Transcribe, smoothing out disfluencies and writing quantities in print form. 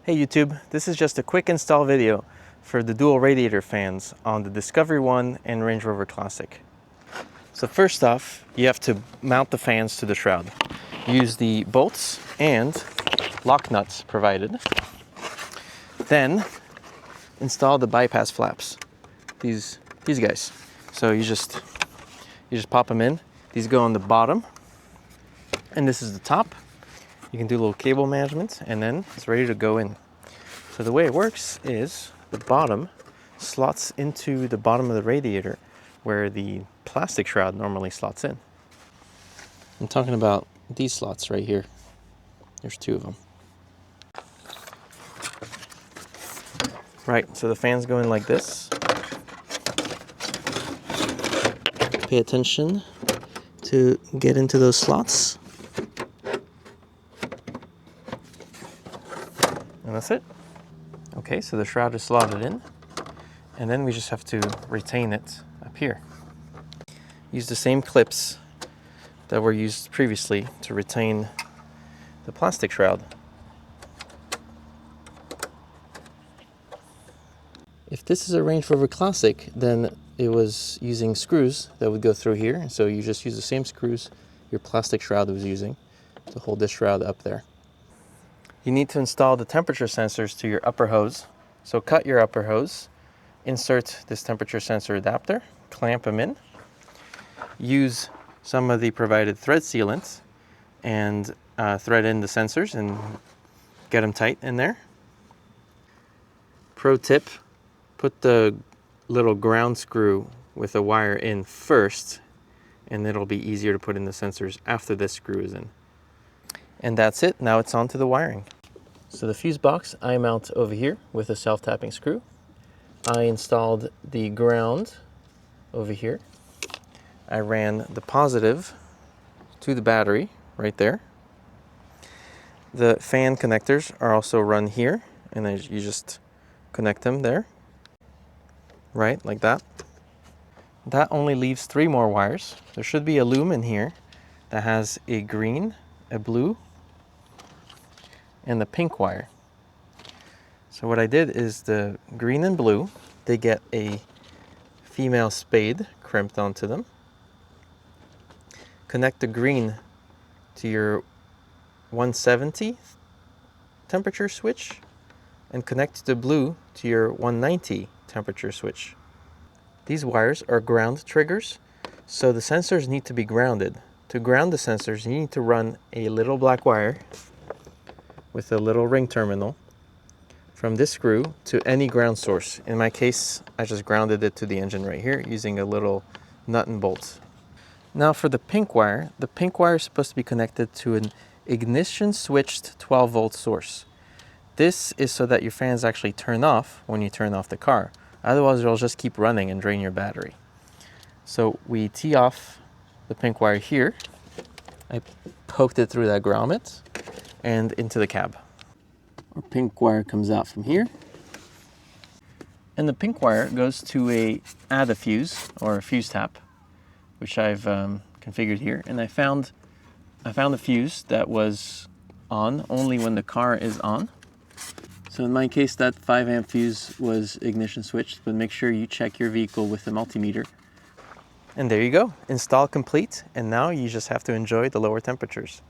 Hey YouTube, this is just a quick install video for the dual radiator fans on the Discovery 1 and Range Rover Classic. So first off, you have to mount the fans to the shroud. Use the bolts and lock nuts provided. Then install the bypass flaps. These guys. So you just pop them in. These go on the bottom, and this is the top. You can do a little cable management, and then it's ready to go in. So the way it works is the bottom slots into the bottom of the radiator where the plastic shroud normally slots in. I'm talking about these slots right here. There's two of them. Right, so the fans go in like this. Pay attention to get into those slots. And that's it. Okay, so the shroud is slotted in, and then we just have to retain it up here. Use the same clips that were used previously to retain the plastic shroud. If this is a Range Rover Classic, then it was using screws that would go through here, so you just use the same screws your plastic shroud was using to hold this shroud up there. You need to install the temperature sensors to your upper hose. So cut your upper hose, insert this temperature sensor adapter, clamp them in, use some of the provided thread sealant and thread in the sensors and get them tight in there. Pro tip, put the little ground screw with a wire in first, and it'll be easier to put in the sensors after this screw is in. And that's it, now it's on to the wiring. So the fuse box I mount over here with a self-tapping screw. I installed the ground over here. I ran the positive to the battery right there. The fan connectors are also run here, and then you just connect them there, right, like that. That only leaves 3 more wires. There should be a loom in here that has a green, a blue, and the pink wire. So what I did is the green and blue, they get a female spade crimped onto them. Connect the green to your 170 temperature switch, and connect the blue to your 190 temperature switch. These wires are ground triggers, so the sensors need to be grounded. To ground the sensors, you need to run a little black wire with a little ring terminal from this screw to any ground source. In my case, I just grounded it to the engine right here using a little nut and bolt. Now for the pink wire is supposed to be connected to an ignition switched 12 volt source. This is so that your fans actually turn off when you turn off the car. Otherwise, it'll just keep running and drain your battery. So we tee off the pink wire here. I poked it through that grommet and into the cab. Our pink wire comes out from here. And the pink wire goes to a fuse or a fuse tap, which I've configured here. And I found a fuse that was on only when the car is on. So in my case, that 5 amp fuse was ignition switched, but make sure you check your vehicle with the multimeter. And there you go, install complete, and now you just have to enjoy the lower temperatures.